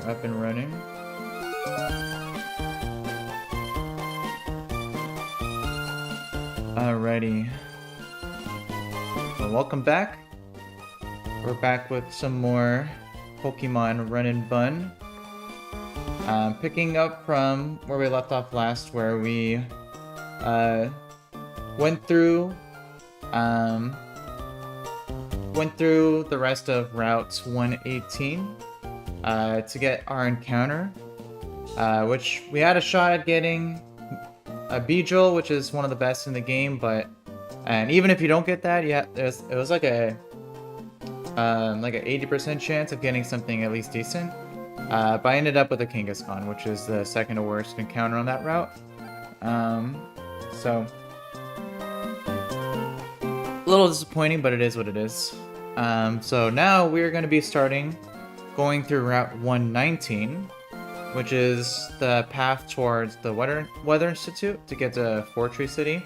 up and running. Alrighty. Well, welcome back. We're back with some more Pokemon Run&Bun. Picking up from where we left off last, where we went through the rest of Route 118 to get our encounter, which we had a shot at getting a Beedrill, which is one of the best in the game, and even if you don't get that, yeah, it was like a 80% chance of getting something at least decent. But I ended up with a Kangaskhan, which is the second to worst encounter on that route. So a little disappointing, but it is what it is. So now we're going to be going through Route 119, which is the path towards the Weather Institute to get to Fortree City.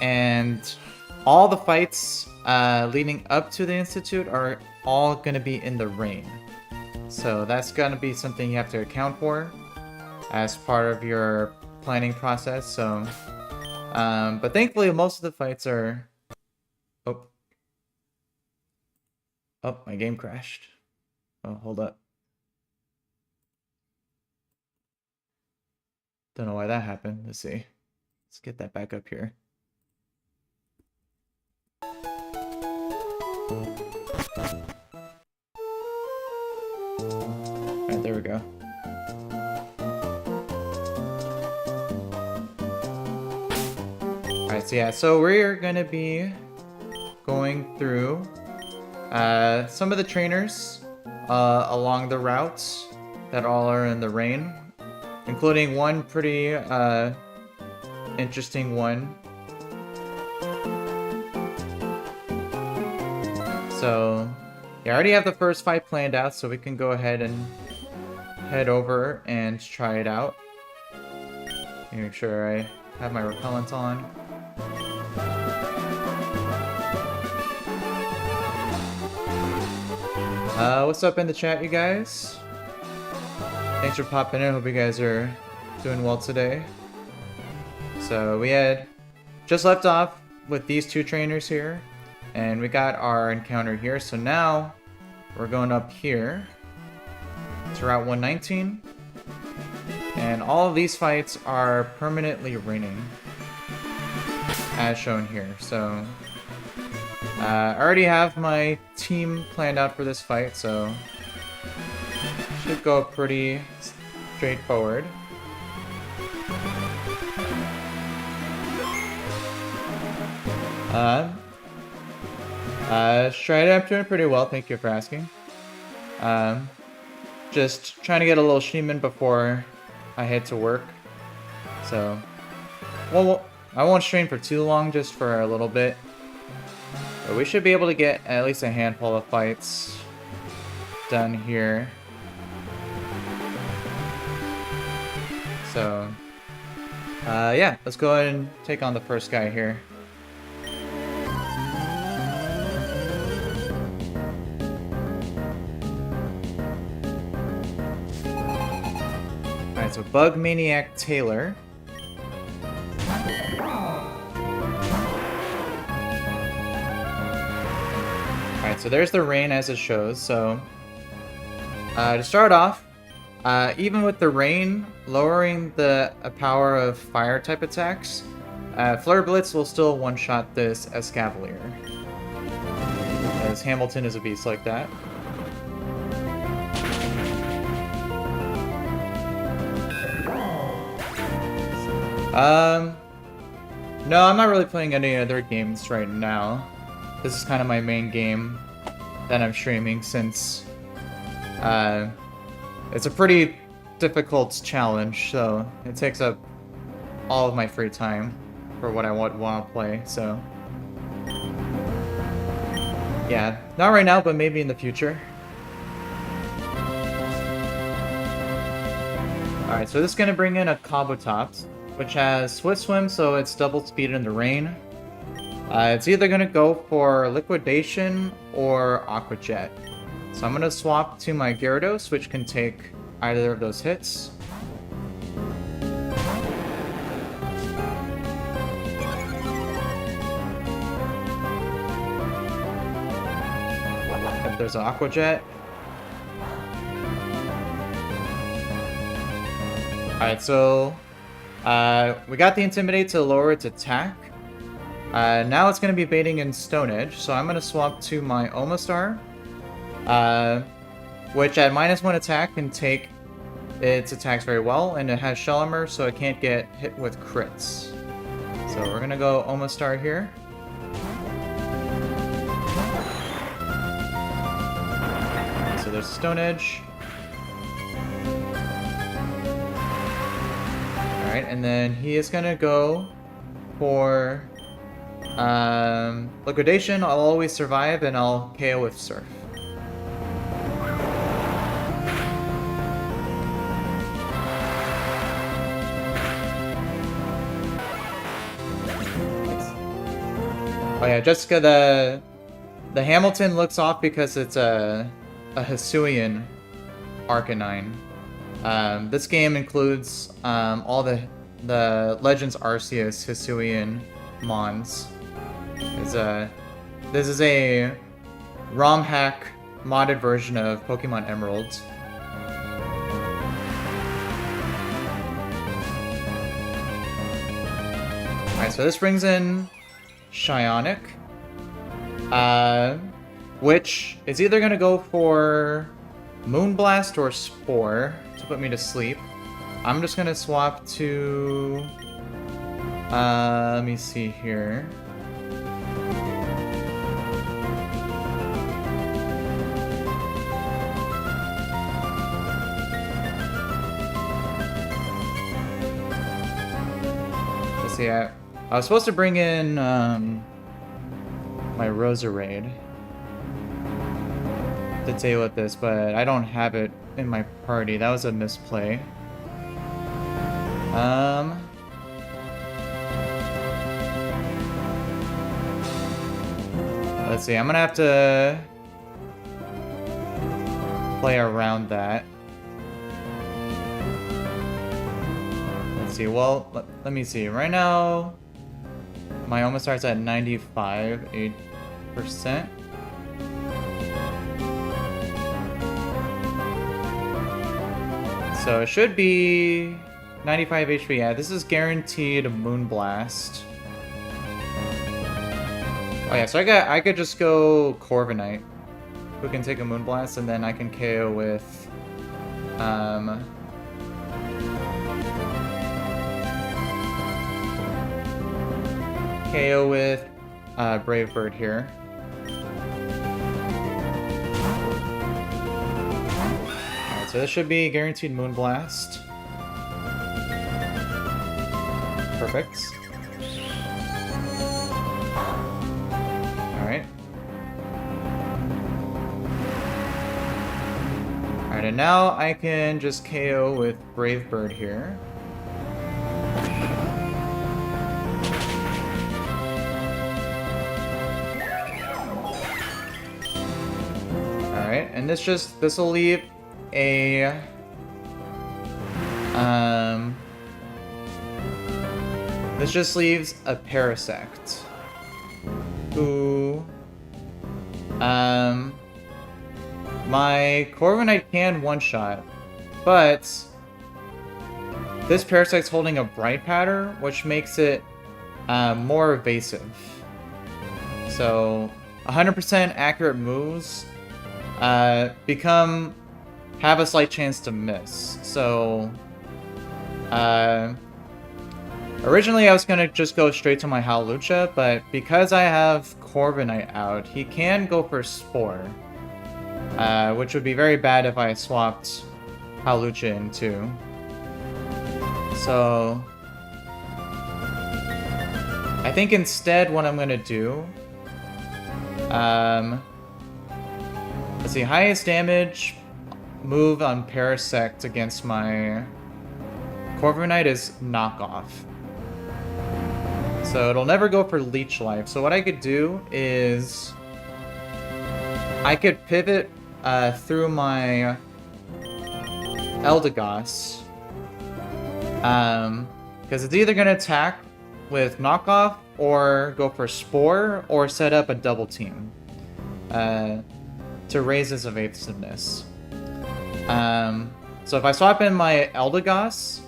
And all the fights leading up to the Institute are all going to be in the rain. So that's going to be something you have to account for as part of your planning process. So, but thankfully most of the fights are... Oh, my game crashed. Oh, hold up. Don't know why that happened. Let's see. Let's get that back up here. Alright, there we go. Alright, so yeah, so we're gonna be going through some of the trainers along the routes that all are in the rain, including one pretty interesting one. So yeah, I already have the first fight planned out, so we can go ahead and head over and try it out. Make sure I have my repellent on. What's up in the chat, you guys? Thanks for popping in. Hope you guys are doing well today. So we had just left off with these two trainers here, and we got our encounter here. So now we're going up here to Route 119, and all of these fights are permanently raining, as shown here. So I already have my team planned out for this fight, so should go pretty straightforward. Straight up, doing pretty well, thank you for asking. Just trying to get a little Sheeman before I head to work. So, well, I won't strain for too long, just for a little bit. But we should be able to get at least a handful of fights done here. So, yeah, let's go ahead and take on the first guy here. Alright, so Bug Maniac Taylor. Alright, so there's the rain as it shows. So, to start off, even with the rain lowering the power of fire type attacks, Flare Blitz will still one-shot this Escavalier, as Hamilton is a beast like that. No, I'm not really playing any other games right now. This is kind of my main game that I'm streaming, since it's a pretty difficult challenge, so it takes up all of my free time for what I want to play, so yeah, not right now, but maybe in the future. Alright, so this is going to bring in a Kabutops, which has Swift Swim, so it's double speed in the rain. It's either going to go for Liquidation or Aqua Jet. So I'm gonna swap to my Gyarados, which can take either of those hits. If there's an Aqua Jet. Alright, so we got the Intimidate to lower its attack. Now it's going to be baiting in Stone Edge, so I'm going to swap to my Omastar, which at -1 attack can take its attacks very well, and it has Shell Armor, so it can't get hit with crits. So we're going to go Omastar here. So there's Stone Edge. Alright, and then he is going to go for Liquidation. I'll always survive, and I'll KO with Surf. Oh yeah, Jessica, the Hamilton looks off because it's a Hisuian Arcanine. This game includes all the Legends Arceus Hisuian Mons. This is a ROM hack modded version of Pokemon Emerald. Alright, so this brings in Shionic, which is either going to go for Moonblast or Spore to put me to sleep. I'm just going to swap to... let me see here. Let's see, I was supposed to bring in my Roserade to deal with this, but I don't have it in my party. That was a misplay. Let's see, I'm gonna have to play around that. Let's see, well, let me see. Right now, my Omastar's at 95%. So it should be 95 HP. Yeah, this is guaranteed Moonblast. Oh yeah, so I could just go Corviknight, who can take a Moonblast, and then I can KO with Brave Bird here. Alright, so this should be guaranteed Moonblast. Perfect. Alright. Alright, and now I can just KO with Brave Bird here. Alright, and this will leave a this just leaves a Parasect, who my Corviknight can one-shot, but this Parasect's holding a Bright Patter, which makes it more evasive. So 100% accurate moves have a slight chance to miss. So originally I was gonna just go straight to my Hawlucha, but because I have Corviknight out, he can go for Spore, which would be very bad if I swapped Hawlucha in too. So I think instead what I'm gonna do, let's see, highest damage move on Parasect against my Corviknight is Knock Off. So it'll never go for Leech Life. So what I could do is I could pivot through my Eldegoss. Because it's either going to attack with knockoff or go for Spore or set up a double team to raise its evasiveness. So if I swap in my Eldegoss,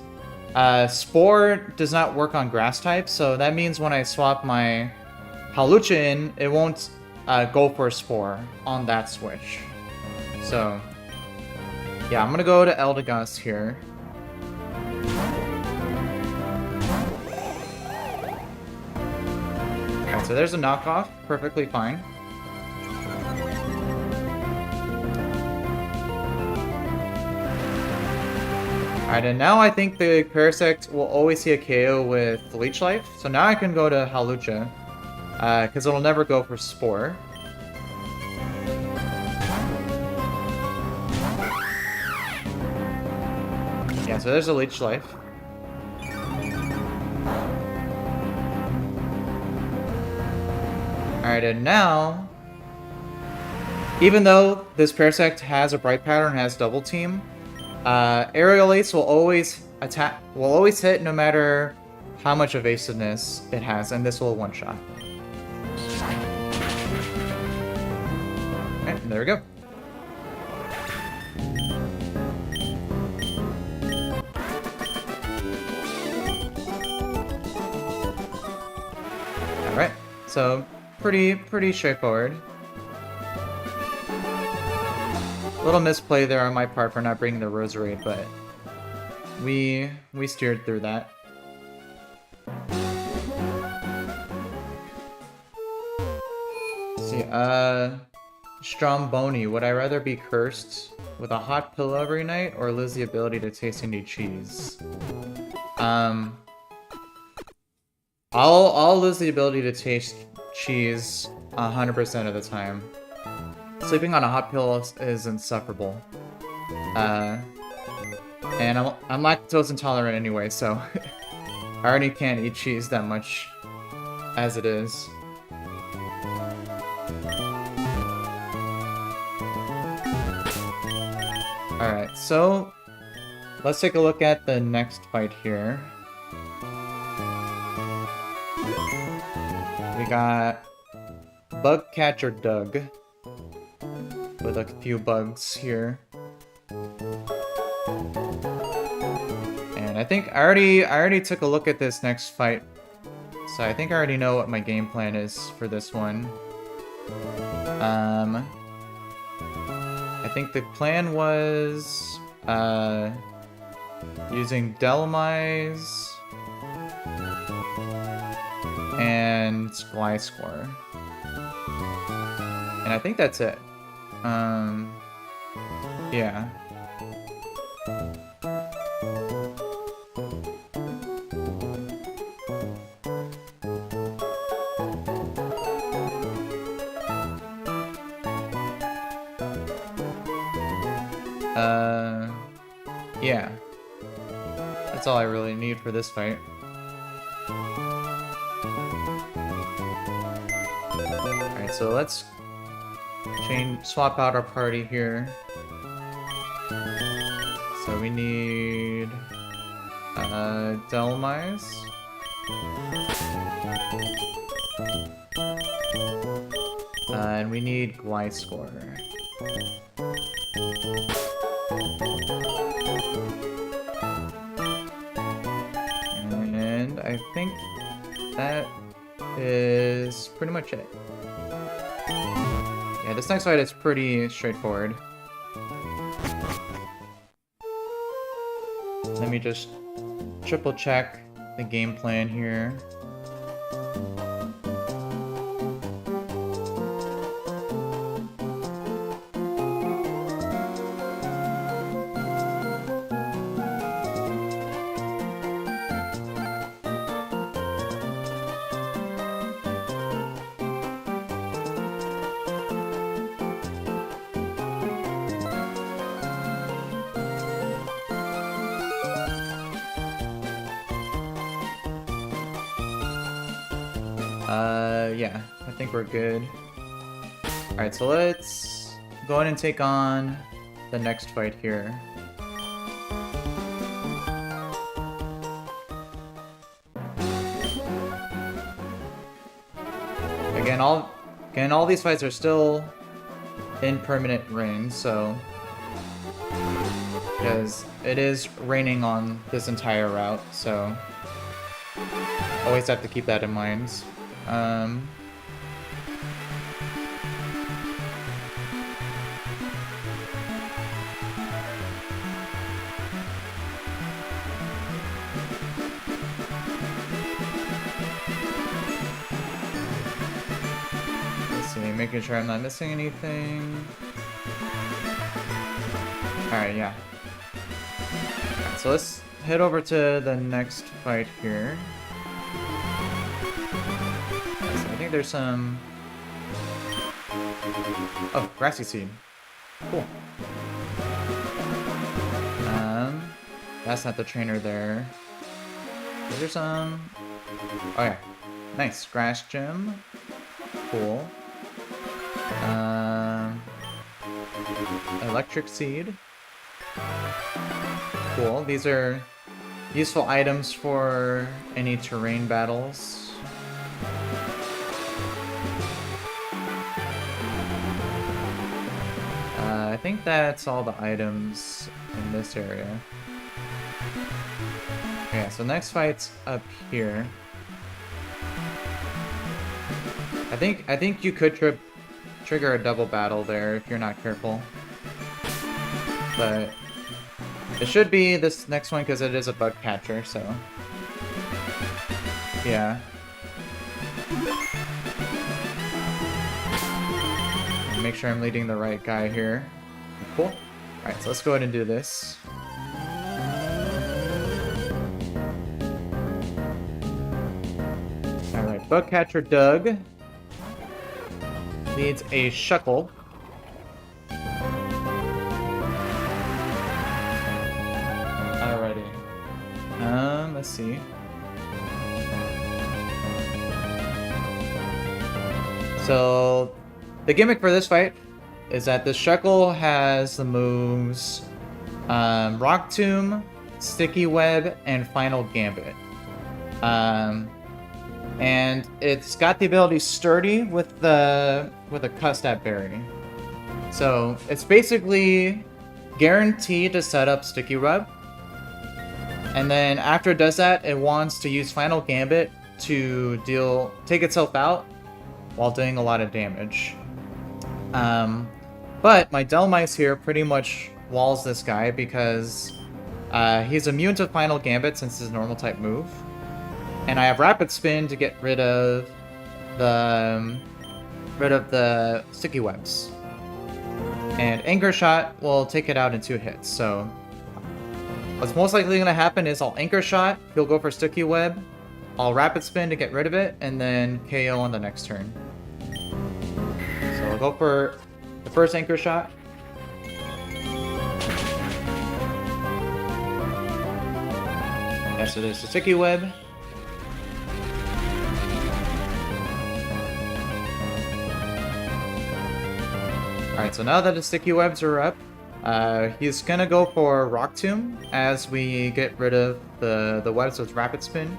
Spore does not work on grass types, so that means when I swap my Hawlucha in, it won't go for a Spore on that switch. So, yeah, I'm gonna go to Eldegoss here. Alright, so there's a knockoff, perfectly fine. Alright, and now I think the Parasect will always see a KO with Leech Life, so now I can go to Hawlucha, because it'll never go for Spore. Yeah, so there's a Leech Life. Alright, and now, even though this Parasect has a Bright Pattern and has Double Team, Aerial Ace will always hit no matter how much evasiveness it has, and this will one-shot. Okay, there we go. Alright, so pretty straightforward. Little misplay there on my part for not bringing the Roserade, but we steered through that. Let's see, Stromboni, would I rather be cursed with a hot pillow every night or lose the ability to taste any cheese? I'll lose the ability to taste cheese 100% of the time. Sleeping on a hot pillow is insufferable. And I'm lactose intolerant anyway, so I already can't eat cheese that much as it is. Alright, so let's take a look at the next fight here. We got Bug Catcher Doug with a few bugs here. And I think I already took a look at this next fight. So I think I already know what my game plan is for this one. I think the plan was using Delamise and Gliscor. And I think that's it. Yeah. Yeah. That's all I really need for this fight. Alright, so let's swap out our party here. So we need Delamise. And we need Gliscor. And I think that is pretty much it. Yeah, this next fight is pretty straightforward. Let me just triple check the game plan here. Yeah, I think we're good. Alright, so let's go ahead and take on the next fight here. Again, all these fights are still in permanent rain, so because it is raining on this entire route, so always have to keep that in mind. Making sure I'm not missing anything. Alright, yeah. So let's head over to the next fight here. So I think there's some... Oh, grassy seed. Cool. That's not the trainer there. Is there some... Oh yeah. Nice. Grass gem. Cool. Electric seed. Cool. These are useful items for any terrain battles. I think that's all the items in this area. Yeah, so next fight's up here. I think you could trigger a double battle there if you're not careful. But it should be this next one because it is a bug catcher, so yeah. Make sure I'm leading the right guy here. Cool. Alright, so let's go ahead and do this. Alright, bug catcher Doug needs a shuckle. Alrighty. Let's see. So, the gimmick for this fight is that the shuckle has the moves Rock Tomb, Sticky Web, and Final Gambit. And it's got the ability Sturdy with a Cut Stat Berry. So it's basically guaranteed to set up Sticky Web. And then after it does that, it wants to use Final Gambit to take itself out while doing a lot of damage. But my Delmice here pretty much walls this guy because he's immune to Final Gambit since it's a normal type move. And I have Rapid Spin to get rid of the Sticky Webs. And Anchor Shot will take it out in 2 hits. So what's most likely going to happen is I'll Anchor Shot, he'll go for Sticky Web, I'll Rapid Spin to get rid of it, and then KO on the next turn. So I'll go for the first Anchor Shot. Yeah, so there's the Sticky Web. Alright, so now that the Sticky Webs are up, he's gonna go for Rock Tomb as we get rid of the webs with Rapid Spin.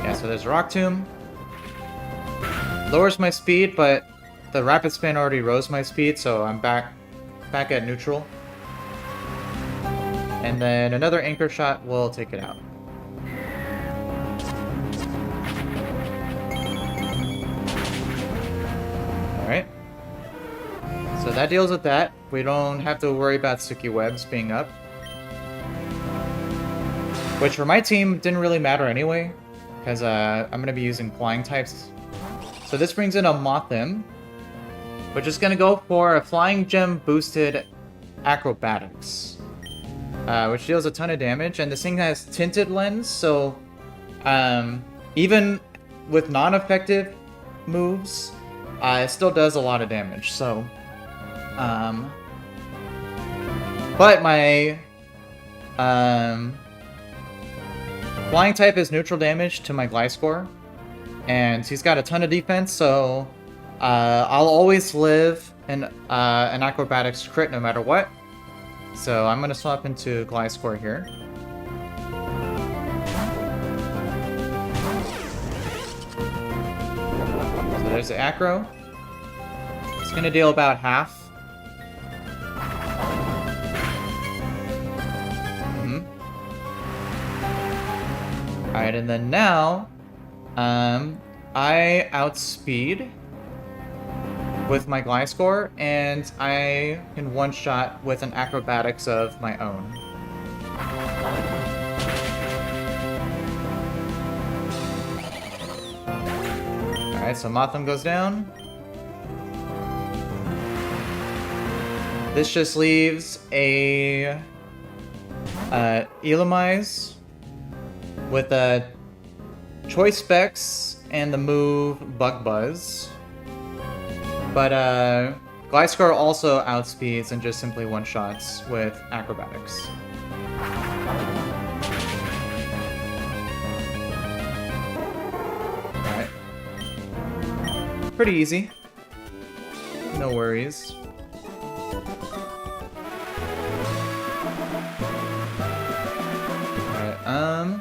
Yeah, so there's Rock Tomb. Lowers my speed, but the Rapid Spin already rose my speed, so I'm back at neutral. And then another Anchor Shot will take it out. Alright. So that deals with that. We don't have to worry about Sticky Webs being up. Which for my team didn't really matter anyway, because I'm going to be using flying types. So this brings in a Mothim, which is going to go for a Flying Gem boosted Acrobatics. Which deals a ton of damage, and this thing has Tinted Lens, so even with non-effective moves, it still does a lot of damage, so but my Flying type is neutral damage to my Gliscor, and he's got a ton of defense, so I'll always live an acrobatics crit no matter what. So I'm gonna swap into Gliscor here. So there's the acro. It's gonna deal about half. Alright, and then now, I outspeed with my Gliscor, and I can one-shot with an acrobatics of my own. Alright, so Motham goes down. This just leaves a Elamize with a Choice Specs and the move Bug Buzz. But Gliscor also outspeeds and just simply one-shots with acrobatics. Alright. Pretty easy. No worries. Alright,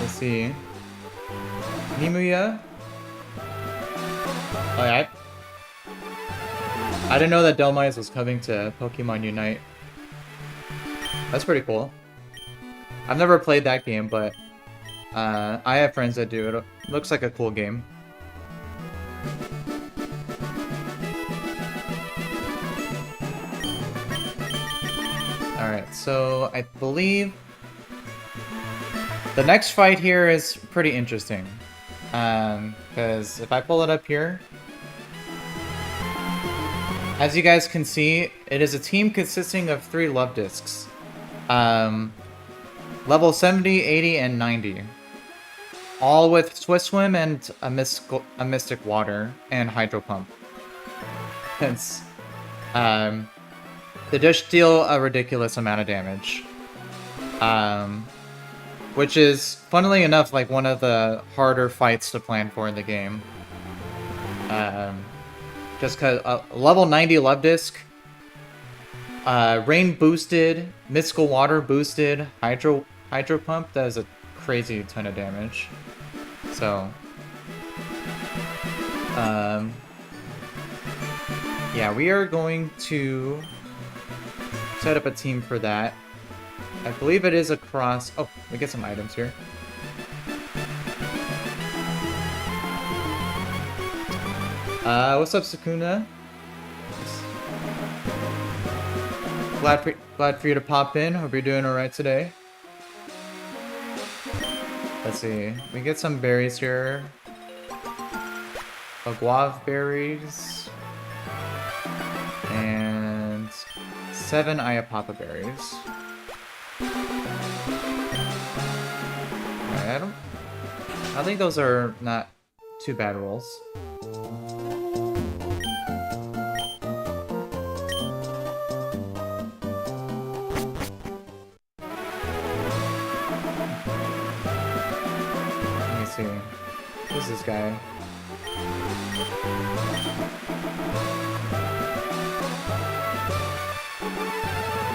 let's see. Nimuya. Oh, yeah. I didn't know that Delmise was coming to Pokemon Unite. That's pretty cool. I've never played that game, but I have friends that do. It looks like a cool game. Alright, so I believe the next fight here is pretty interesting. Because if I pull it up here, as you guys can see, it is a team consisting of 3 Love Discs. Level 70, 80, and 90. All with Swift Swim and a Mystic Water and Hydro Pump. Hence, they just deal a ridiculous amount of damage. Which is, funnily enough, like one of the harder fights to plan for in the game. Just because level 90 Love Disc, Rain boosted, Mystical Water boosted, Hydro Pump does a crazy ton of damage. So, yeah, we are going to set up a team for that. I believe it is across... Oh, we get some items here. What's up, Sukuna? Glad for you to pop in. Hope you're doing alright today. Let's see. We get some berries here. Guava berries. And 7 Ayapapa berries. Alright, I think those are not too bad rolls. Let me see. Who's this guy?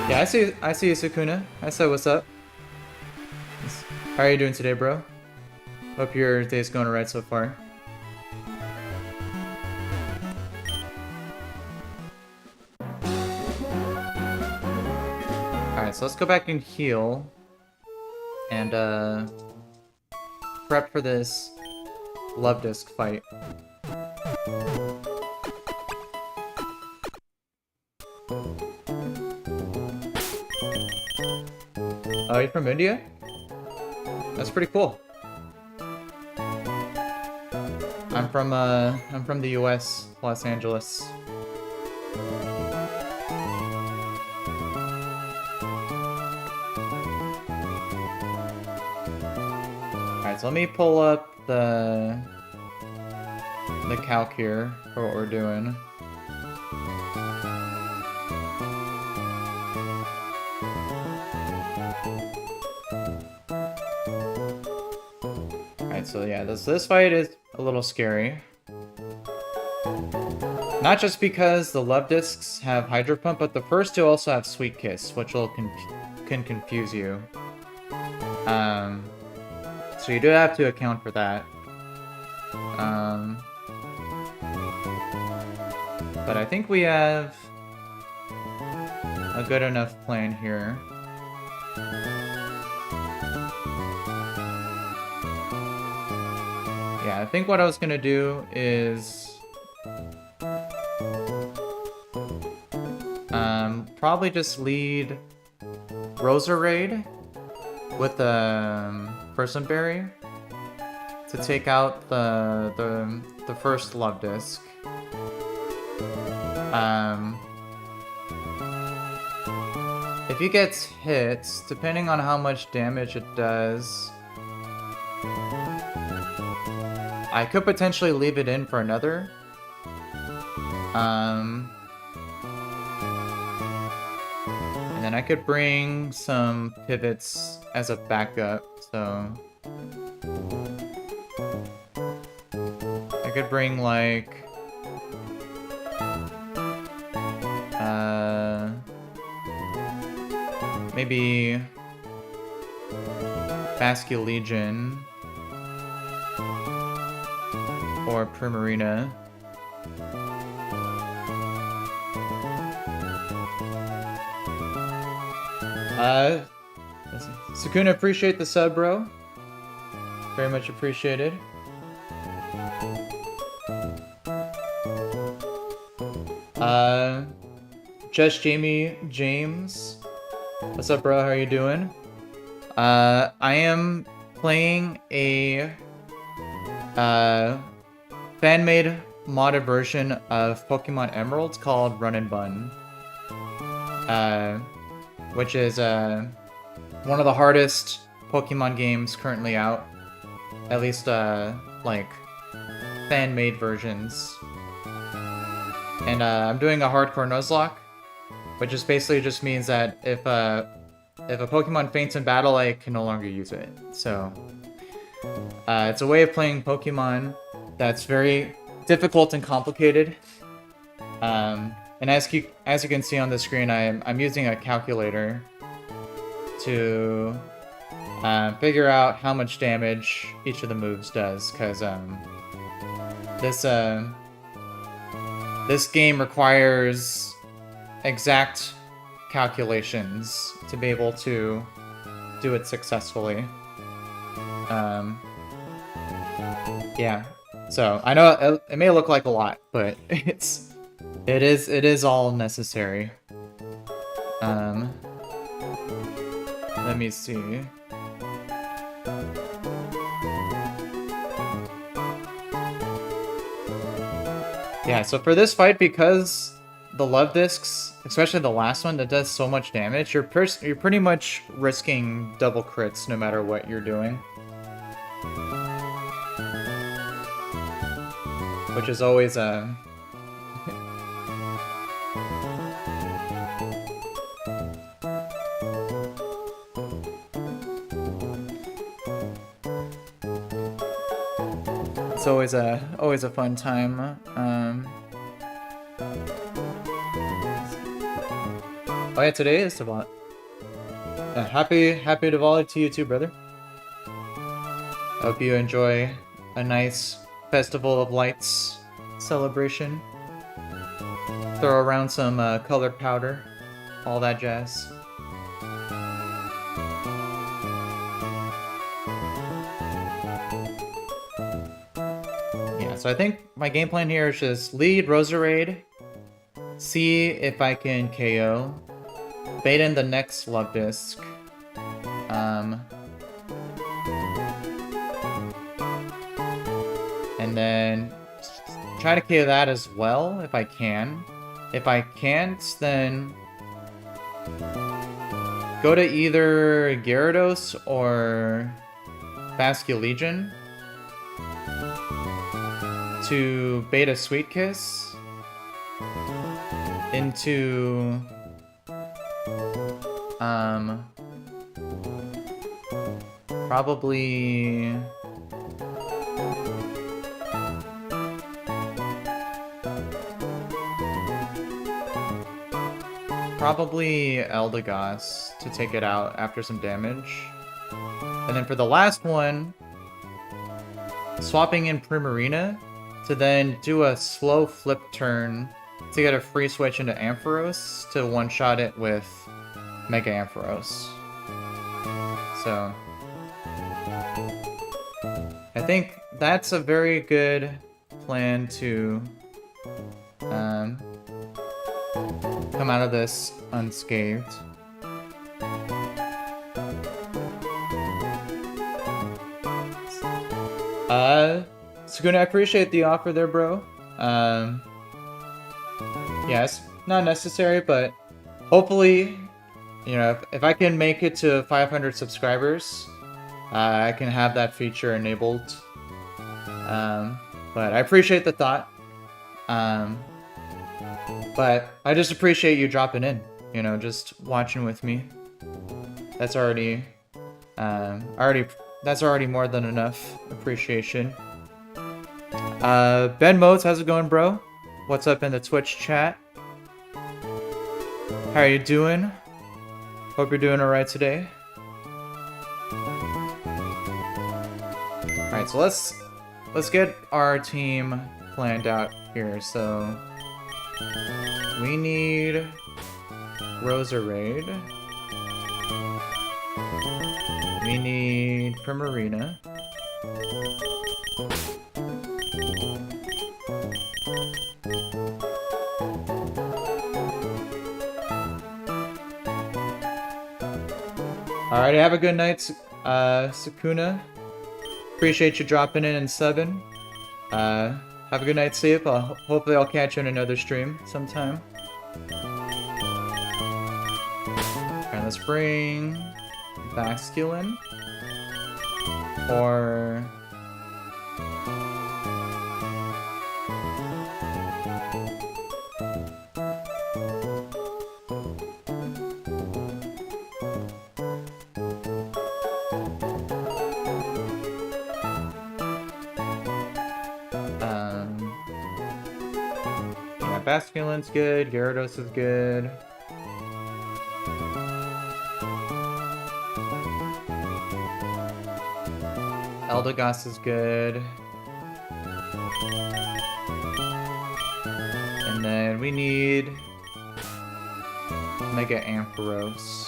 Yeah, I see you, Sukuna. I said what's up. How are you doing today, bro? Hope your day's going alright so far. Alright, so let's go back and heal. And, prep for this Love Disc fight. Oh, you're from India? That's pretty cool. I'm from the US, Los Angeles. Alright, so let me pull up the calc here for what we're doing. Alright, so yeah, this fight is a little scary. Not just because the love discs have Hydro Pump, but the first two also have Sweet Kiss, which can confuse you. So you do have to account for that. But I think we have a good enough plan here. Yeah, I think what I was gonna do is probably just lead Roserade with the Person Berry to take out the first love disc. If he gets hit, depending on how much damage it does, I could potentially leave it in for another. And then I could bring some pivots as a backup, so I could bring like maybe Basque Legion or Primarina. Sukuna, appreciate the sub, bro. Very much appreciated. Just Jamie James. What's up, bro? How are you doing? I am playing a fan-made modded version of Pokemon Emerald called Run&Bun. Which is one of the hardest Pokemon games currently out. At least like fan-made versions. And I'm doing a hardcore Nuzlocke, which is basically just means that if a Pokemon faints in battle, I can no longer use it. So it's a way of playing Pokemon that's very difficult and complicated. And as you can see on the screen, I'm using a calculator to figure out how much damage each of the moves does, because this game requires exact calculations to be able to do it successfully. Yeah, so I know it may look like a lot, but it is all necessary. Let me see. Yeah, so for this fight, because the love discs, especially the last one that does so much damage, you're pretty much risking double crits no matter what you're doing. Which is always a it's always a fun time. Oh yeah, today is Diwali. Happy Diwali to you too, brother. Hope you enjoy a nice Festival of Lights celebration. Throw around some colored powder, all that jazz. Yeah, so I think my game plan here is just lead Roserade, see if I can KO, bait in the next love disc, and then try to KO that as well if I can. If I can't, then go to either Gyarados or Basque Legion to bait a Sweet Kiss into probably probably Eldegoss to take it out after some damage. And then for the last one, swapping in Primarina to then do a slow flip turn to get a free switch into Ampharos to one-shot it with Mega Ampharos. So I think that's a very good plan to come out of this unscathed. Sukuna, I appreciate the offer there, bro. Yeah, it's not necessary, but hopefully, you know, if I can make it to 500 subscribers, I can have that feature enabled. But I appreciate the thought. But I just appreciate you dropping in, you know, just watching with me. That's already, that's already more than enough appreciation. Ben Modes, how's it going, bro? What's up in the Twitch chat? How are you doing? Hope you're doing alright today. Alright, so let's get our team planned out here. So we need Roserade. We need Primarina. Alright, have a good night, Sukuna. Appreciate you dropping in and subbing. Have a good night, sleep. Hopefully I'll catch you in another stream sometime. Alright, let's bring Basculin. Or... yeah, Basculin's good, Gyarados is good. Eldegoss is good. And then we need Mega Ampharos.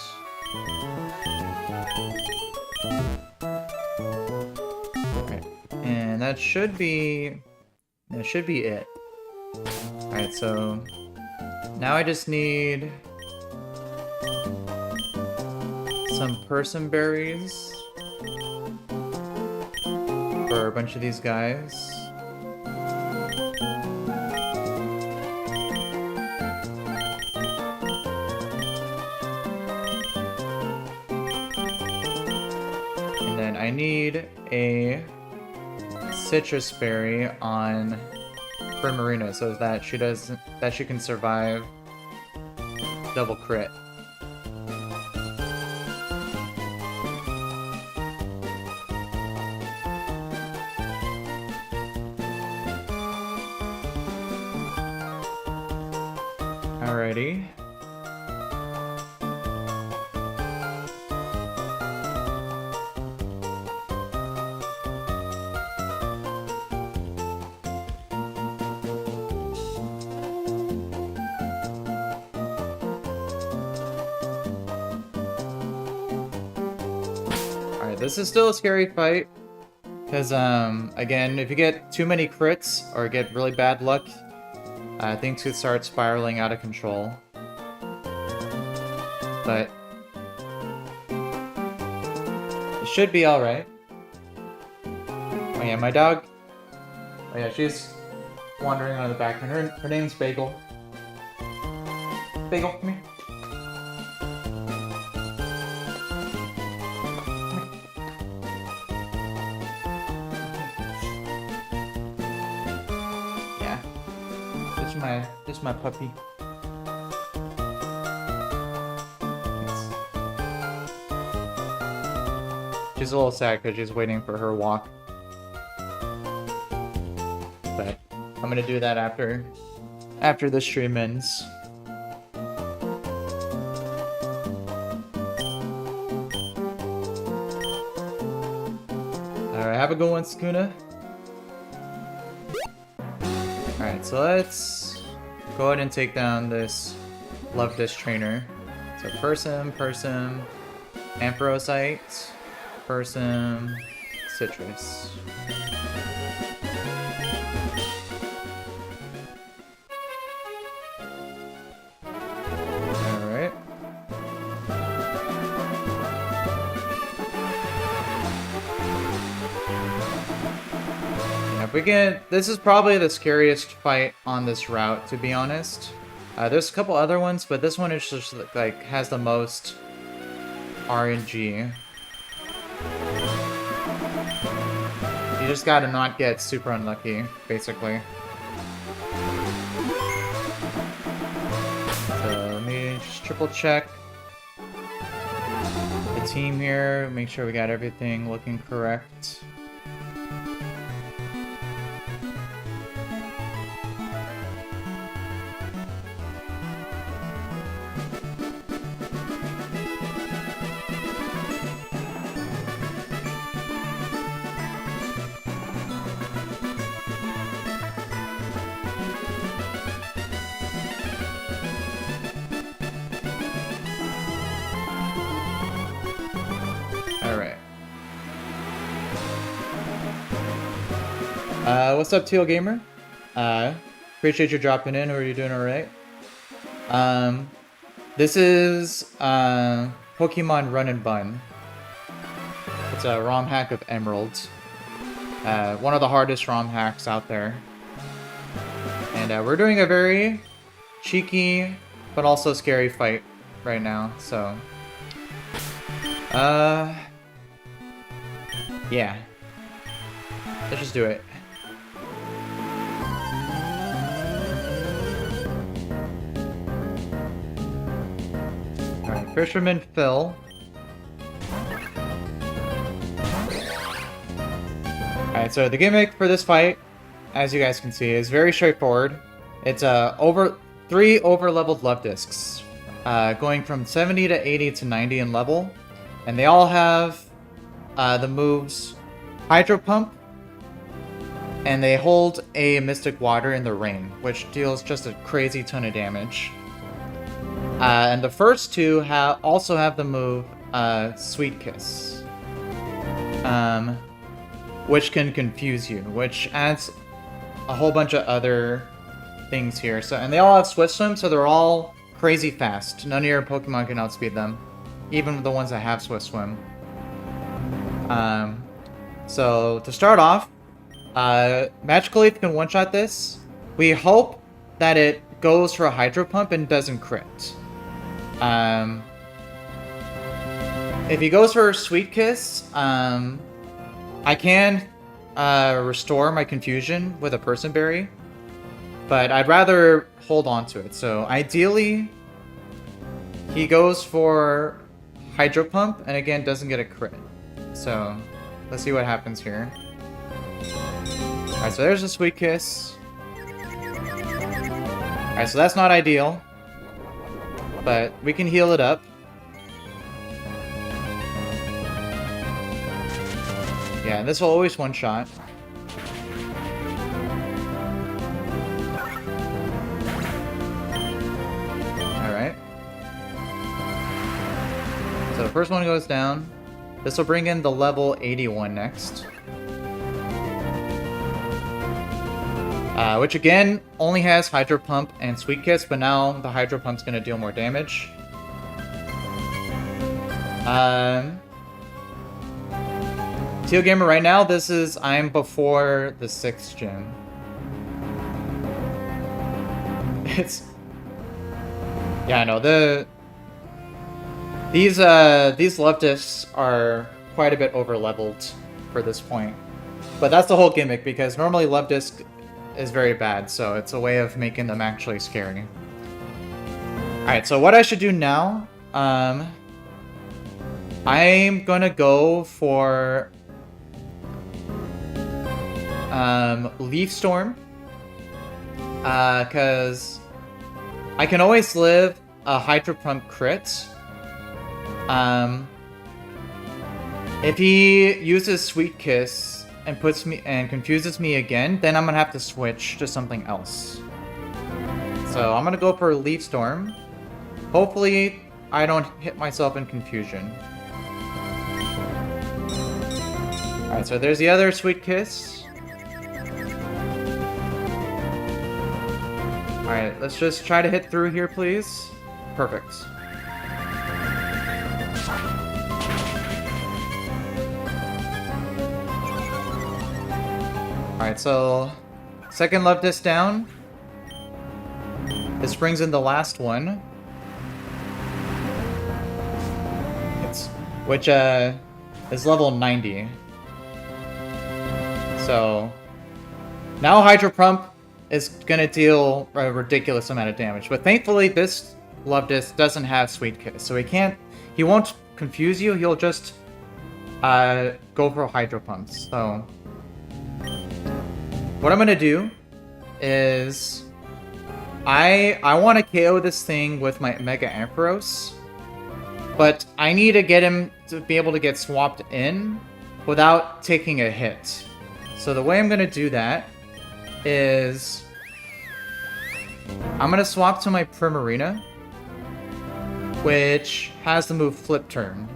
Alright. And that should be it. Alright, so now I just need some Person Berries for a bunch of these guys. And then I need a Citrus Berry on Primarina so that she can survive double crit. Alrighty. Alright, this is still a scary fight. Because, again, if you get too many crits or get really bad luck, things could start spiraling out of control. But it should be alright. Oh yeah, my dog. Oh yeah, she's wandering on the background. Her name's Bagel. Bagel, come here. This is my puppy. She's a little sad because she's waiting for her walk. But I'm gonna do that after the stream ends. Alright, have a good one, Sakuna. Alright, so let's go ahead and take down this Love Dish trainer. So Persim, Amphorosite, Persim, Citrus. Alright. Yeah, if we get... This is probably the scariest fight on this route, to be honest. There's a couple other ones, but this one is just like has the most RNG. You just gotta not get super unlucky, basically. So let me just triple check the team here, make sure we got everything looking correct. Alright. What's up, Teal Gamer? Appreciate you dropping in. Are you doing alright? This is Pokemon Run&Bun. It's a ROM hack of Emeralds. One of the hardest ROM hacks out there. And we're doing a very cheeky but also scary fight right now, so... yeah. Let's just do it. Alright, Fisherman Phil. Alright, so the gimmick for this fight, as you guys can see, is very straightforward. It's three over-leveled love discs, going from 70 to 80 to 90 in level, and they all have the moves Hydro Pump, and they hold a Mystic Water in the Rain, which deals just a crazy ton of damage. And the first two also have the move Sweet Kiss, which can confuse you, which adds a whole bunch of other things here. So, and they all have Swift Swim, so they're all crazy fast. None of your Pokemon can outspeed them, even the ones that have Swift Swim. So to start off, Magical Leaf can one-shot this. We hope that it goes for a Hydro Pump and doesn't crit. If he goes for Sweet Kiss, I can restore my confusion with a Person Berry, but I'd rather hold on to it. So ideally, he goes for Hydro Pump and again doesn't get a crit. So let's see what happens here. Alright, so there's a Sweet Kiss. Alright, so that's not ideal, but we can heal it up. Yeah, this will always one-shot. Alright. So the first one goes down. This will bring in the level 81 next. Which again, only has Hydro Pump and Sweet Kiss, but now the Hydro Pump's gonna deal more damage. Teal Gamer, right now, I'm before the 6th gym. Yeah, I know, these love discs are quite a bit over-leveled for this point. But that's the whole gimmick, because normally love disc is very bad, so it's a way of making them actually scary. Alright, so what I should do now, I'm gonna go for Leaf Storm, because I can always live a Hydro Pump crit, If he uses Sweet Kiss and confuses me again, then I'm gonna have to switch to something else. So I'm gonna go for Leaf Storm. Hopefully, I don't hit myself in confusion. Alright, so there's the other Sweet Kiss. Alright, let's just try to hit through here, please. Perfect. Alright, so second Love Disc down. This brings in the last one. Which is level 90. So now Hydro Pump is gonna deal a ridiculous amount of damage. But thankfully this Love Disc doesn't have Sweet Kiss, so he won't confuse you, he'll just go for Hydro Pumps. So what I'm gonna do is I want to KO this thing with my Mega Ampharos, but I need to get him to be able to get swapped in without taking a hit. So the way I'm gonna do that is I'm gonna swap to my Primarina, which has the move Flip Turn.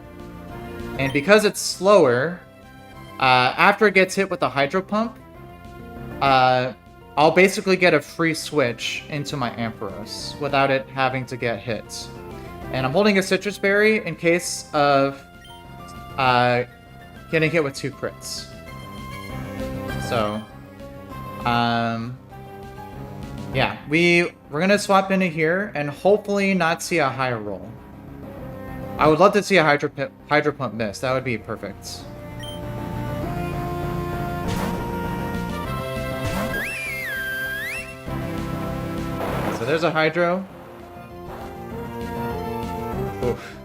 And because it's slower, after it gets hit with the Hydro Pump, I'll basically get a free switch into my Ampharos without it having to get hit. And I'm holding a Citrus Berry in case of getting hit with 2 crits. So, yeah, we're gonna swap into here and hopefully not see a high roll. I would love to see a Hydro Pump miss. That would be perfect. So there's a Hydro. Oof.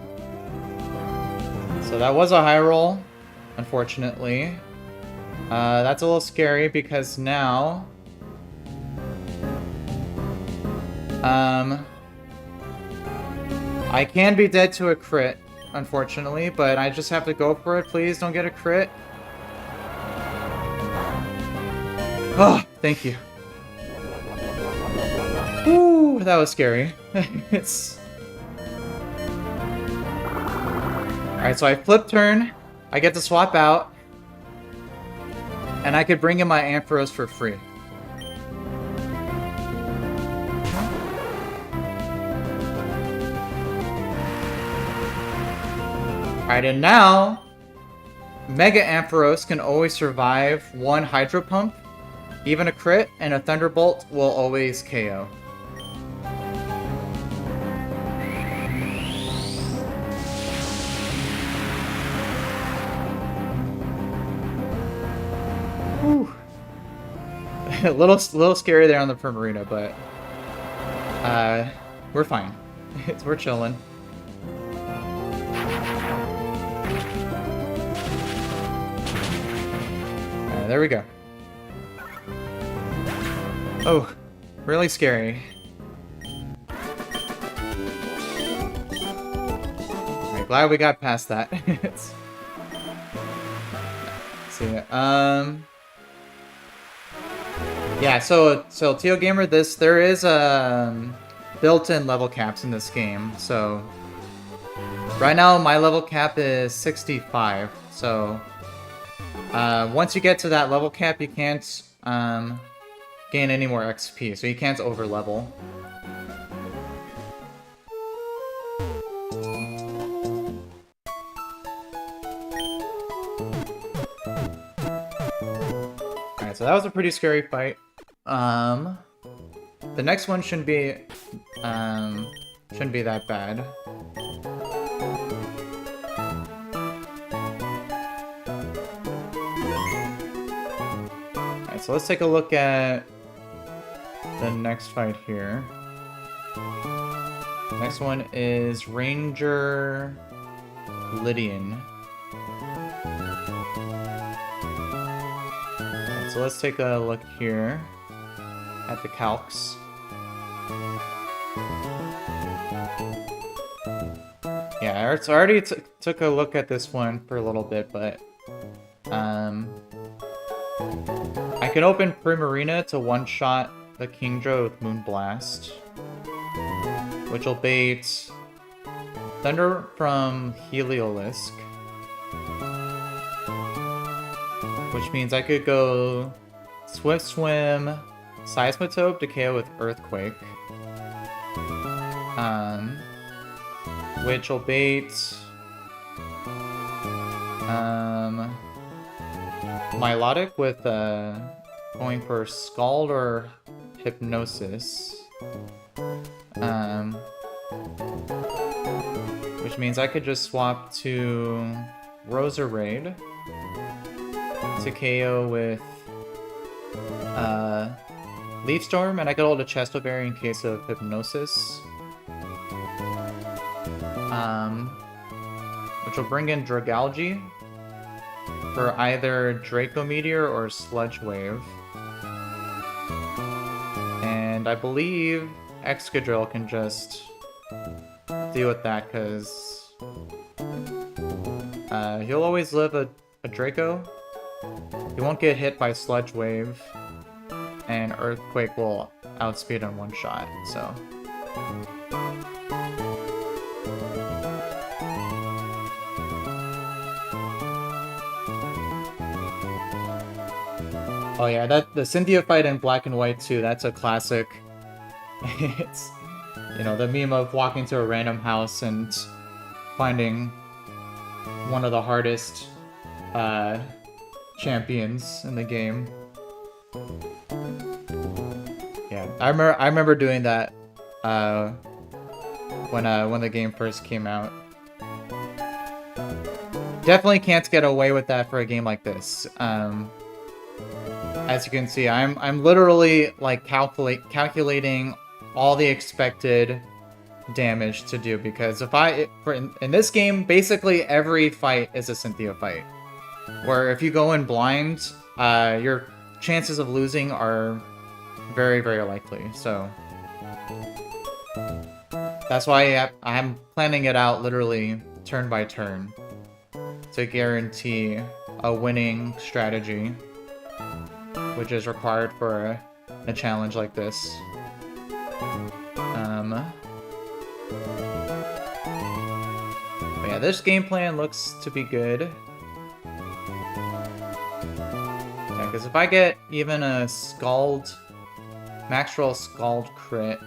So that was a high roll, unfortunately. That's a little scary because now I can be dead to a crit, unfortunately, but I just have to go for it. Please don't get a crit. Oh, thank you. Ooh, that was scary. Alright, so I flip turn, I get to swap out, and I could bring in my Ampharos for free. Alright, and now, Mega Ampharos can always survive one Hydro Pump, even a crit, and a Thunderbolt will always KO. Whew. a little scary there on the Primarina, but we're fine. We're chilling. There we go. Oh, really scary. Alright, glad we got past that. Let's see. Yeah, so Teal Gamer, there is built-in level caps in this game. So right now my level cap is 65. So once you get to that level cap, you can't gain any more XP, so you can't over-level. Alright, so that was a pretty scary fight. The next one shouldn't be that bad. Alright, so let's take a look at the next fight here. Next one is Ranger Lydian. Alright, so let's take a look here at the calcs. Yeah, I already took a look at this one for a little bit, but I can open Primarina to one-shot the Kingdra with Moonblast, which will bait Thunder from Heliolisk, which means I could go Swift Swim, Seismitope to KO with Earthquake, which will bait Milotic with going for Scald or Hypnosis, which means I could just swap to Roserade to KO with Leaf Storm, and I could hold a Chesto Berry in case of Hypnosis. Which will bring in Dragalge for either Draco Meteor or Sludge Wave. And I believe Excadrill can just deal with that, because he'll always live a Draco. He won't get hit by Sludge Wave, and Earthquake will outspeed in one shot, so... Oh yeah, the Cynthia fight in Black and White too, that's a classic. It's, you know, the meme of walking to a random house and finding one of the hardest champions in the game. Yeah, I remember doing that when the game first came out. Definitely can't get away with that for a game like this. As you can see, I'm literally like calculating all the expected damage to do, because if in this game, basically every fight is a Cynthia fight, where if you go in blind, your chances of losing are very, very likely. So that's why I'm planning it out literally turn by turn to guarantee a winning strategy, which is required for a challenge like this. But yeah, this game plan looks to be good. Yeah, because if I get even a Scald, Max Roll Scald crit,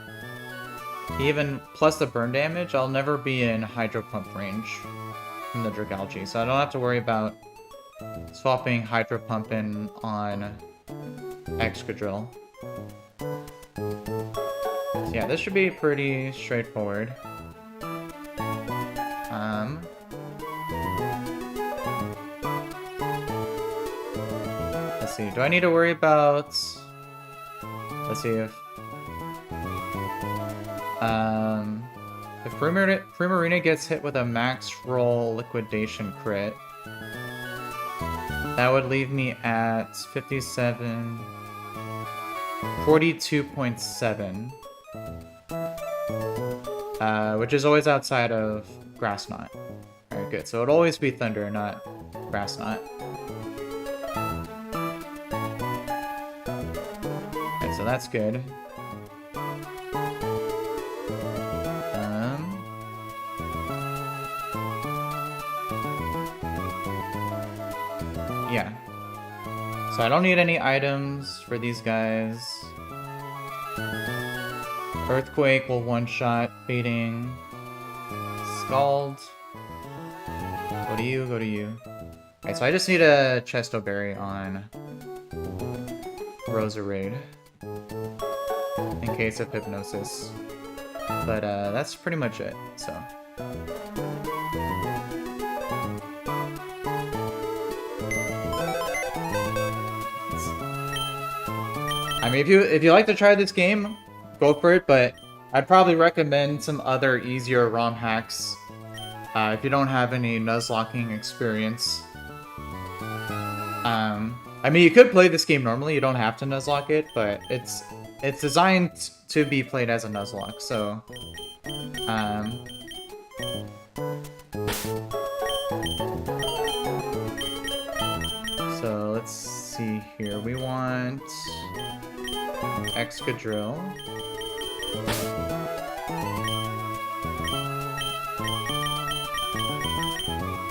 even plus the burn damage, I'll never be in Hydro Pump range from the Dragalge, so I don't have to worry about swapping Hydro Pump in on Excadrill. So yeah, this should be pretty straightforward. Let's see, do I need to worry about... Let's see if Primarina gets hit with a max roll liquidation crit, that would leave me at 42.7, which is always outside of Grass Knot. Alright, good. So it'll always be Thunder, not Grass Knot. Alright, so that's good. Yeah. So I don't need any items for these guys. Earthquake will one-shot, baiting Scald. Go to you, go to you. Alright, so I just need a Chesto Berry on Roserade in case of Hypnosis. But that's pretty much it, so... I mean, if you like to try this game, go for it, but I'd probably recommend some other easier ROM hacks if you don't have any Nuzlocking experience. I mean, you could play this game normally, you don't have to Nuzlocke it, but it's designed to be played as a Nuzlocke, so see here. We want Excadrill.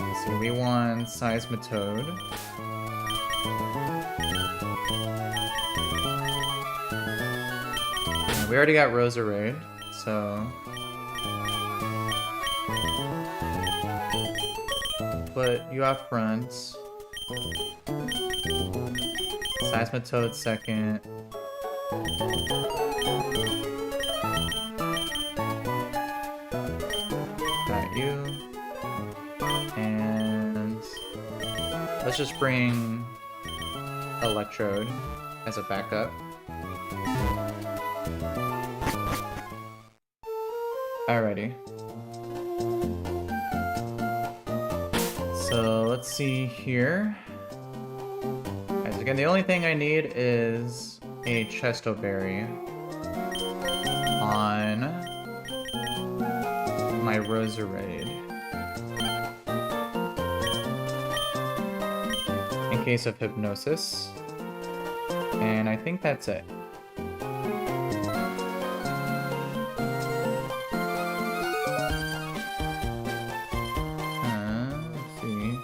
Let's see, we want Seismitoad. And we already got Roserade, so put you out front. Seismitoad second. Got you. And let's just bring Electrode as a backup. Alrighty. So let's see here. Guys, again, the only thing I need is a Chesto Berry on my Roserade. In case of Hypnosis. And I think that's it. Let's see.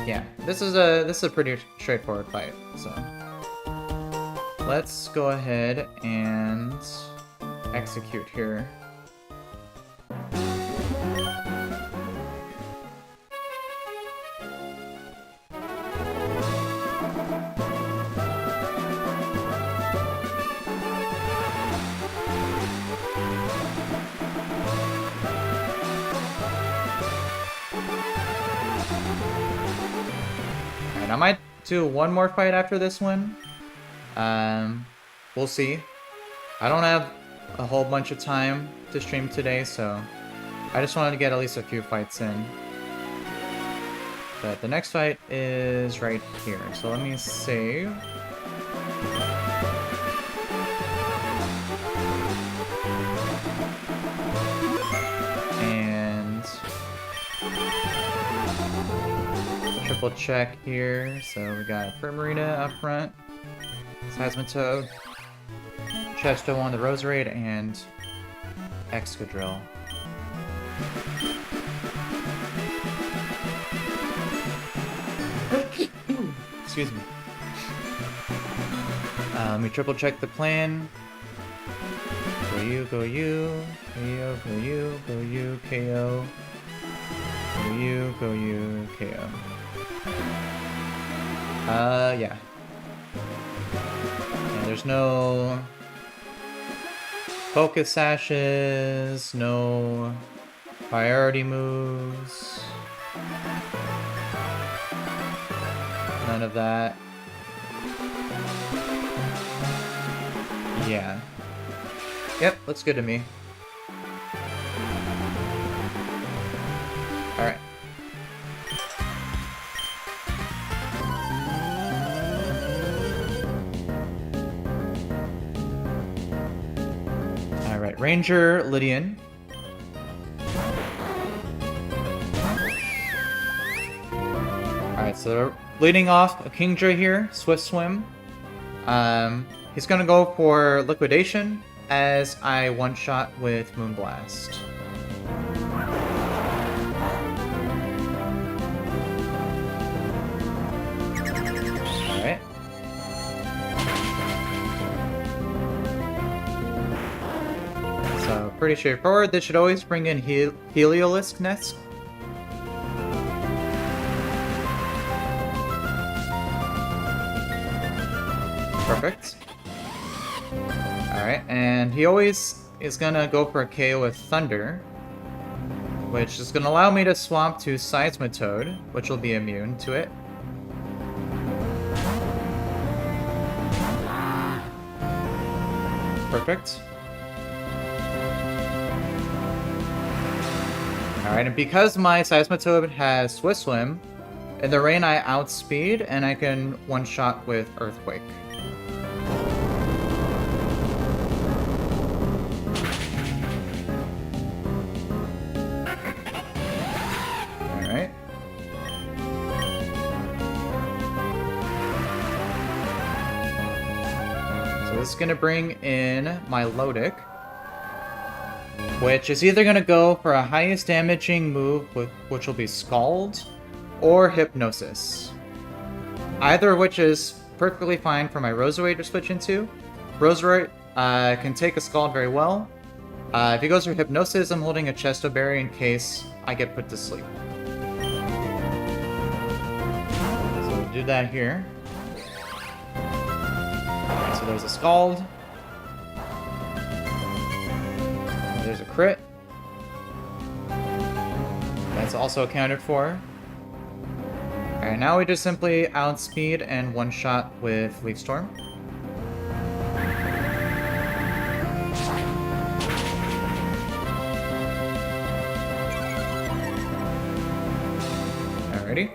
Yeah, this is a pretty straightforward fight, so let's go ahead and execute here. I might do one more fight after this one. We'll see. I don't have a whole bunch of time to stream today, so I just wanted to get at least a few fights in. But the next fight is right here, so let me save. And triple check here. So we got Primarina up front, Seismitoad, Chesto on the Roserade, and Excadrill. Excuse me. Let me triple check the plan. Go you, KO, go you, KO. Go you, KO. Yeah. Yeah, there's no focus sashes, no priority moves. None of that. Yeah. Yep, looks good to me. Alright. Alright, Ranger, Lydian. Alright, so leading off a Kingdra here, Swift Swim. He's gonna go for Liquidation as I one-shot with Moonblast. Alright. So, pretty straightforward. This should always bring in Heliolisk Nest. Perfect. Alright, and he always is gonna go for a KO with Thunder, which is gonna allow me to swap to Seismitoad, which will be immune to it. Perfect. Alright, and because my Seismitoad has Swift Swim, in the rain I outspeed, and I can one-shot with Earthquake. is going to bring in my Lodic, which is either going to go for a highest damaging move, which will be Scald, or Hypnosis. Either of which is perfectly fine for my Roserade to switch into. Roserade can take a Scald very well. If he goes for Hypnosis, I'm holding a Chesto Berry in case I get put to sleep. So we'll do that here. So there's a Scald. There's a crit. That's also accounted for. Alright, now we just simply outspeed and one-shot with Leaf Storm. Alrighty.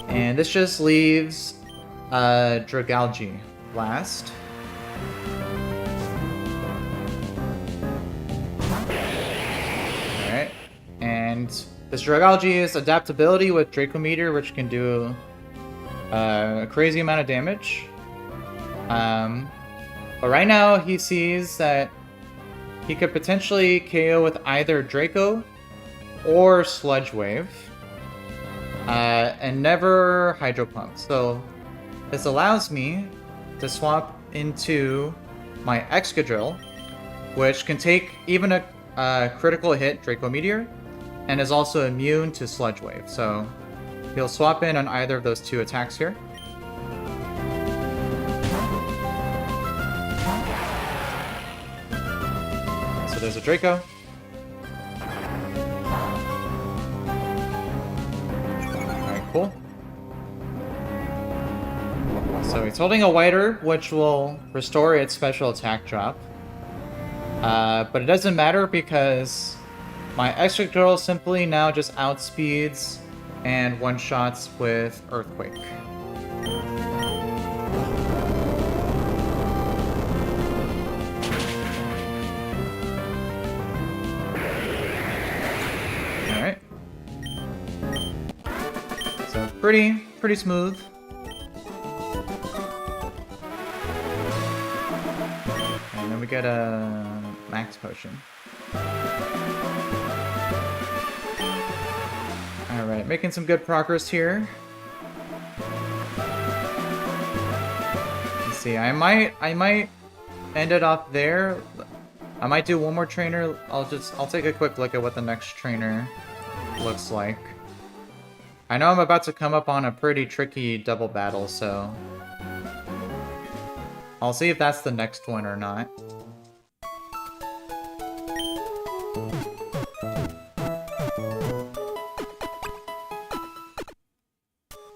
And this just leaves Dragalge last. Alright. And this Dragalge's adaptability with Draco Meteor, which can do a crazy amount of damage. But right now he sees that he could potentially KO with either Draco or Sludge Wave. And never Hydro Pump. So this allows me to swap into my Excadrill, which can take even a critical hit Draco Meteor, and is also immune to Sludge Wave. So he'll swap in on either of those two attacks here. So there's a Draco. Alright, cool. So he's holding a Whiter, which will restore its special attack drop. But it doesn't matter because my Excadrill simply now just outspeeds and one-shots with Earthquake. Alright. So pretty smooth. And then we get a Max Potion. Alright, making some good progress here. Let's see, I might end it off there. I might do one more trainer. I'll take a quick look at what the next trainer looks like. I know I'm about to come up on a pretty tricky double battle, so I'll see if that's the next one or not.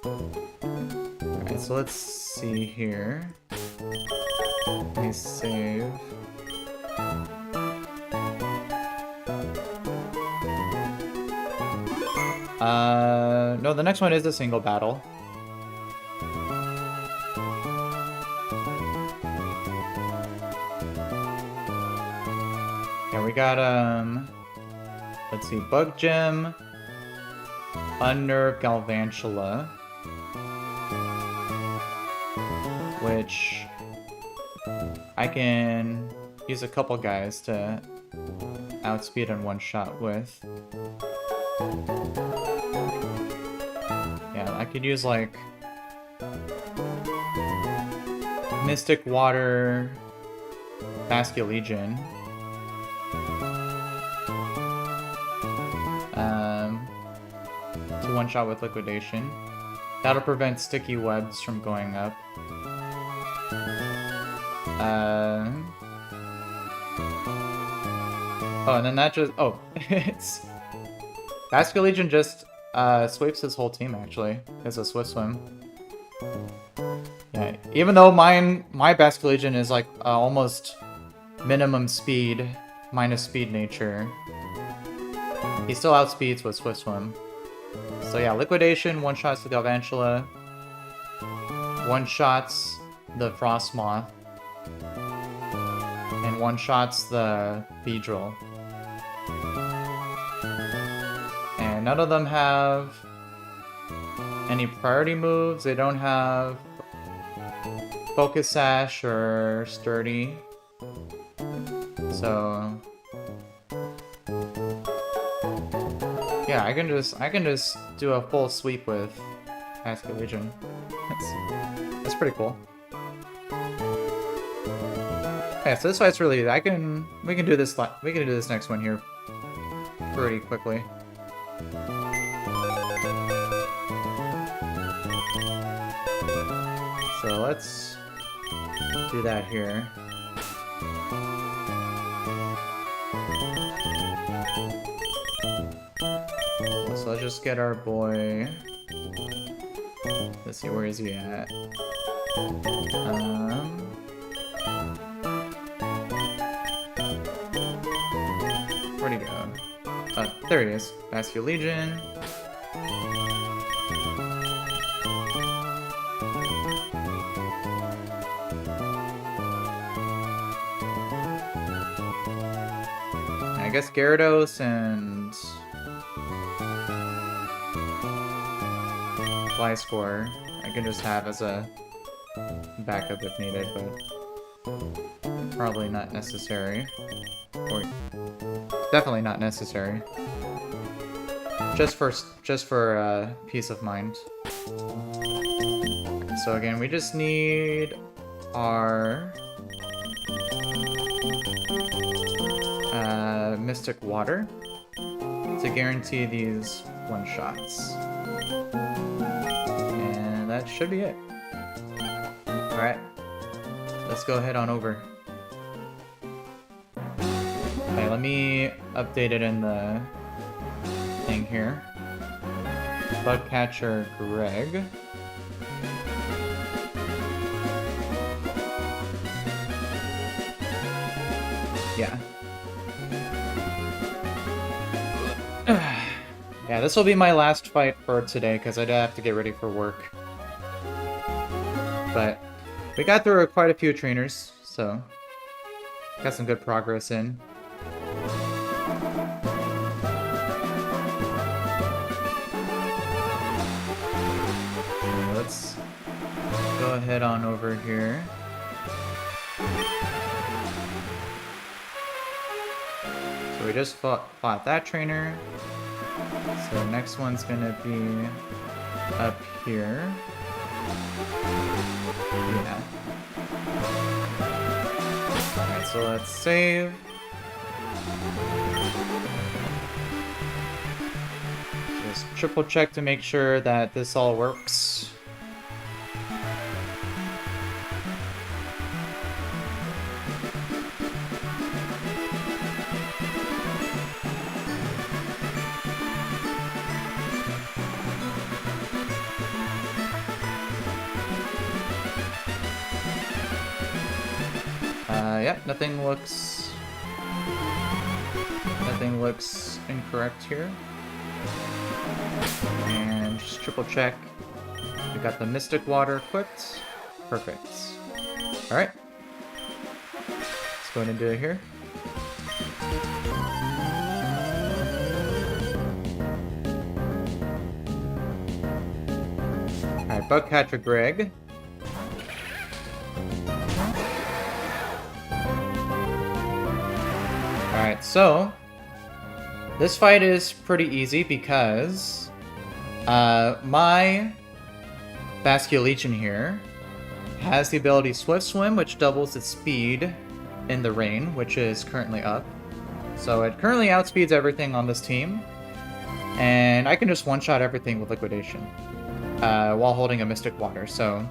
Alright, so let's see here. Let me save. No, the next one is a single battle. Yeah, we got, let's see, Bug Gem, Unnerve Galvantula, which I can use a couple guys to outspeed in one shot with. Yeah, I could use like Mystic Water, Basculegion. To one shot with Liquidation. That'll prevent sticky webs from going up. Oh, and then that just... Oh, it's... Basculegion just sweeps his whole team, actually. It's a Swift Swim. Yeah, even though my Basculegion is like almost minimum speed, minus speed nature, he still outspeeds with Swift Swim. So yeah, Liquidation, one-shots the Galvantula, one-shots the Frostmoth, and one-shots the Beedrill. And none of them have any priority moves. They don't have Focus Sash or Sturdy. So yeah, I can just do a full sweep with Asking Legion. That's pretty cool. Yeah, so this fight's really we can do this next one here pretty quickly. So let's do that here. So let's just get our boy. Let's see, where is he at? Where'd he go? There he is. Asking Legion. I guess Gyarados and Flyscore I can just have as a backup if needed, but probably not necessary. Or definitely not necessary. Just for peace of mind. So again, we just need our Mystic Water to guarantee these one-shots. And that should be it. Alright, let's go ahead on over. Okay, let me update it in the thing here. Bugcatcher Greg. Yeah. Yeah, this will be my last fight for today because I do have to get ready for work. But we got through quite a few trainers, so got some good progress in. Let's go ahead on over here. So we just fought that trainer. So next one's gonna be up here. Yeah. Alright, so let's save. Just triple check to make sure that this all works. Yep, nothing looks incorrect here. And just triple check. We got the Mystic Water equipped. Perfect. Alright. Let's go ahead and do it here. Alright, Bugcatcher Greg. Alright, so this fight is pretty easy because my Basculete Legion here has the ability Swift Swim, which doubles its speed in the rain, which is currently up. So it currently outspeeds everything on this team, and I can just one-shot everything with Liquidation while holding a Mystic Water. So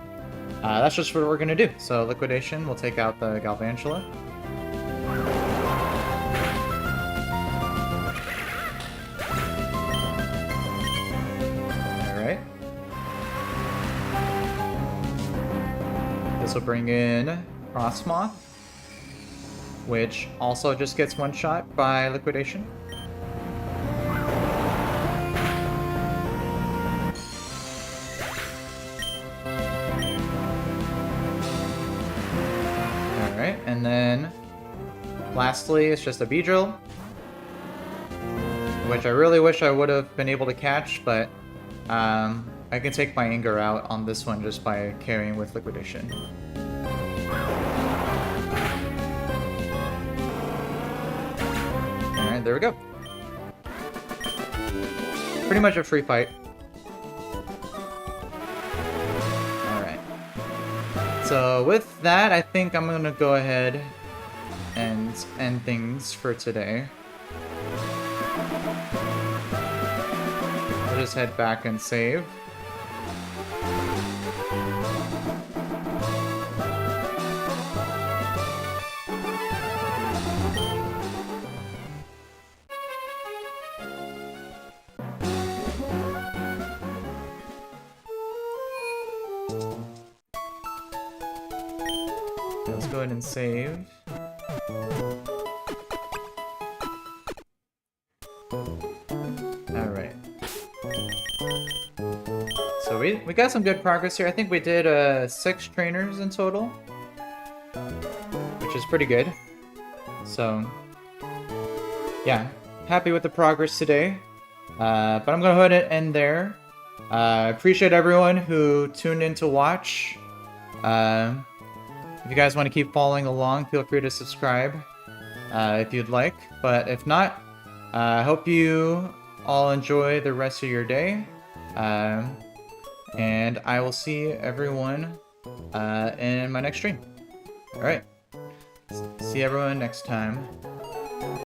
that's just what we're going to do. So Liquidation will take out the Galvantula. This will bring in Frostmoth, which also just gets one shot by Liquidation. Alright, and then lastly, it's just a Beedrill, which I really wish I would have been able to catch, but I can take my anger out on this one just by carrying with Liquidation. And there we go. Pretty much a free fight. Alright. So with that, I think I'm gonna go ahead and end things for today. We'll just head back and save. Let's go ahead and save. Alright. So we got some good progress here. I think we did 6 trainers in total, which is pretty good. So yeah, happy with the progress today. But I'm gonna go ahead and end there. Appreciate everyone who tuned in to watch. If you guys want to keep following along, feel free to subscribe if you'd like. But if not, I hope you all enjoy the rest of your day. And I will see everyone in my next stream. Alright. See everyone next time.